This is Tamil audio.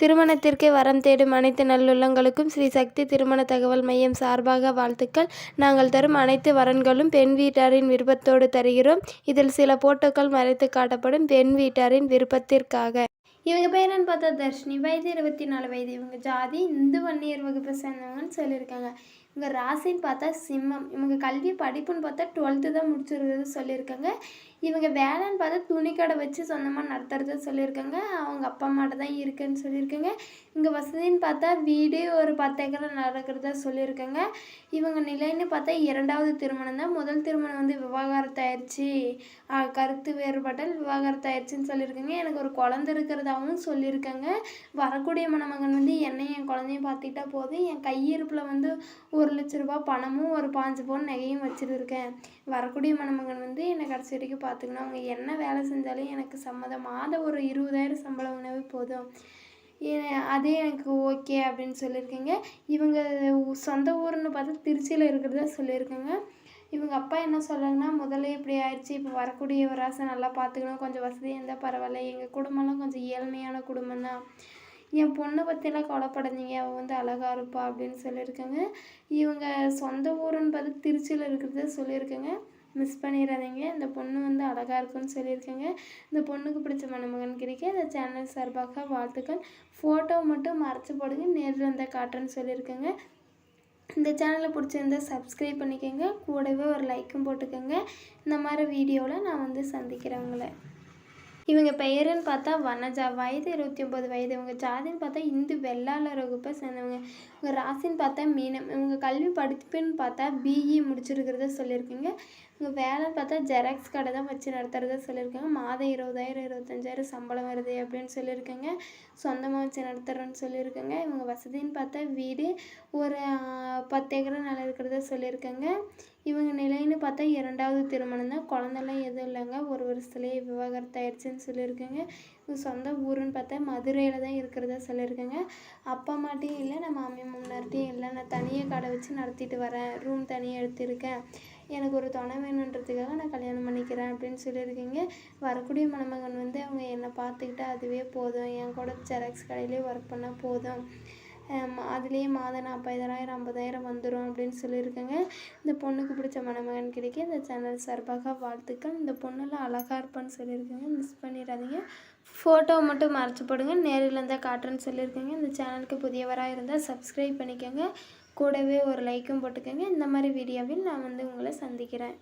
திருமணத்திற்கு வரம் தேடும் அனைத்து நல்லுள்ளங்களுக்கும் ஸ்ரீ சக்தி திருமண தகவல் மையம் சார்பாக வாழ்த்துக்கள். நாங்கள் தரும் அனைத்து வரன்களும் பெண் வீட்டாரின் விருப்பத்தோடு தருகிறோம். இதில் சில போட்டோக்கள் மறைத்து காட்டப்படும் பெண் வீட்டாரின் விருப்பத்திற்காக. இவங்க பேர் என்னன்னு பார்த்தா தர்ஷினி, வயது 24 வயது. இவங்க ஜாதி இந்து வன்னியர் வகுப்பை சேர்ந்தவங்கன்னு சொல்லியிருக்காங்க. இவங்க ராசின்னு பார்த்தா சிம்மம். இவங்க கல்வி படிப்புன்னு பார்த்தா 12th தான் முடிச்சிருக்கிறது சொல்லியிருக்காங்க. இவங்க வேலைன்னு பார்த்தா துணிக்கடை வச்சு சொந்தமாக நடத்துறத சொல்லியிருக்காங்க. அவங்க அப்பா அம்மாட்ட தான் இருக்குன்னு சொல்லியிருக்காங்க. இங்கே வசதின்னு பார்த்தா வீடு ஒரு 10 ஏக்கரை நடக்கிறதா சொல்லியிருக்காங்க. இவங்க நிலைன்னு பார்த்தா 2வது திருமணம் தான். முதல் திருமணம் வந்து விவாகரத்தாயிருச்சு, கருத்து வேறுபாட்டால் விவாகரத்தாயிருச்சுன்னு சொல்லியிருக்காங்க. எனக்கு ஒரு குழந்தை இருக்கிறதாகவும் சொல்லியிருக்காங்க. வரக்கூடிய மணமகன் வந்து என்னையும் என் குழந்தையும் பார்த்துக்கிட்டா போதும். என் கையிருப்பில் வந்து 1 லட்ச ரூபா பணமும் ஒரு 5 பவுன் நகையும் வச்சுருக்கேன். வரக்கூடிய மணமகன் வந்து என்னை கடைசி வரைக்கும் பார்த்துக்கணும். அவங்க என்ன வேலை செஞ்சாலும் எனக்கு சம்மதம். மாதம் ஒரு 20,000 சம்பளம் உணவே போதும், அதே எனக்கு ஓகே அப்படின்னு சொல்லியிருக்கேங்க. இவங்க சொந்த ஊர்னு பார்த்தா திருச்சியில் இருக்கிறதா சொல்லியிருக்கேங்க. இவங்க அப்பா என்ன சொல்கிறாங்கன்னா, முதல்ல இப்படி ஆயிடுச்சு, இப்போ வரக்கூடிய ஒரு ஆசை நல்லா பார்த்துக்கணும், கொஞ்சம் வசதியாக இருந்தால் பரவாயில்ல, எங்கள் குடும்பம்லாம் கொஞ்சம் ஏழ்மையான குடும்பம் தான், என் பொண்ணை பற்றிலாம் கவலைப்படாதீங்க, அவள் வந்து அழகாக இருப்பா அப்படின்னு சொல்லியிருக்கேங்க. இவங்க சொந்த ஊருன்னு பார்த்து திருச்சியில் இருக்கிறத சொல்லியிருக்கேங்க. மிஸ் பண்ணிடாதீங்க. இந்த பொண்ணு வந்து அழகாக இருக்குன்னு சொல்லியிருக்கேங்க. இந்த பொண்ணுக்கு பிடிச்ச மணமகன் கிடைக்க இந்த சேனல் சார்பாக வாழ்த்துக்கள். ஃபோட்டோ மட்டும் மறைச்சி போடுங்க, நேரில் இருந்தால் காட்டுறேன்னு சொல்லியிருக்கேங்க. இந்த சேனலை பிடிச்சிருந்தால் சப்ஸ்கிரைப் பண்ணிக்கோங்க, கூடவே ஒரு லைக்கும் போட்டுக்கோங்க. இந்த மாதிரி வீடியோவில் நான் வந்து சந்திக்கிறேன் உங்களை. இவங்க பெயருன்னு பார்த்தா வனஜா, வயது 29 வயது. இவங்க ஜாதின்னு பார்த்தா இந்து வெள்ளாளர் வகுப்பை சேர்ந்தவங்க. இவங்க ராசின்னு பார்த்தா மீனம். இவங்க கல்வி படிப்புன்னு பார்த்தா பிஇ முடிச்சிருக்கிறத சொல்லியிருக்கீங்க. இவங்க வேலைன்னு பார்த்தா ஜெராக்ஸ் கடை தான் வச்சு நடத்துகிறத சொல்லியிருக்காங்க. மாதம் 20,000 25,000 சம்பளம் வருது அப்படின்னு சொல்லியிருக்கேங்க. சொந்தமாக வச்சு நடத்துகிறேன்னு சொல்லியிருக்கேங்க. இவங்க வசதின்னு பார்த்தா வீடு ஒரு 10 ஏக்கரை நிலம் இருக்கிறத சொல்லியிருக்கேங்க. இவங்க நிலைன்னு பார்த்தா 2வது திருமணம் தான். குழந்தெல்லாம் எதுவும் இல்லைங்க, ஒரு வருஷத்துலேயே விவாகரத்தாயிருச்சுன்னு சொல்லியிருக்கேங்க. இவங்க சொந்த ஊருன்னு பார்த்தா மதுரையில் தான் இருக்கிறதா சொல்லியிருக்கேங்க. அப்பா அம்மாட்டையும் இல்லை, நான் மாமி மாமனார்ட்டையும் இல்லை, நான் தனியாக கடை வச்சு நடத்திட்டு வரேன், ரூம் தனியாக எடுத்திருக்கேன், எனக்கு ஒரு துணை வேணுன்றதுக்காக நான் கல்யாணம் பண்ணிக்கிறேன் அப்படின்னு சொல்லியிருக்கீங்க. வரக்கூடிய மணமகன் வந்து அவங்க என்னை பார்த்துக்கிட்டா அதுவே போதும், என் கூட ஜெராக்ஸ் கடையிலே ஒர்க் பண்ணால் போதும், அதுலேயே மாதம் 40,000 50,000 வந்துடும் அப்படின்னு சொல்லியிருக்கேங்க. இந்த பொண்ணுக்கு பிடிச்ச மணமகன் கிடைக்க இந்த சேனல் சார்பாக வாழ்த்துக்கள். இந்த பொண்ணெல்லாம் அழகாக இருப்பான்னு சொல்லியிருக்கேங்க, மிஸ் பண்ணிடாதீங்க. ஃபோட்டோ மட்டும் மறைச்சி போடுங்க, நேரில் இருந்தால் காட்டுறேன்னு சொல்லியிருக்கேங்க. இந்த சேனலுக்கு புதியவராக இருந்தால் சப்ஸ்கிரைப் பண்ணிக்கோங்க, கூடவே ஒரு லைக்கும் போட்டுக்கோங்க. இந்த மாதிரி வீடியோவில் நான் வந்து உங்களை சந்திக்கிறேன்.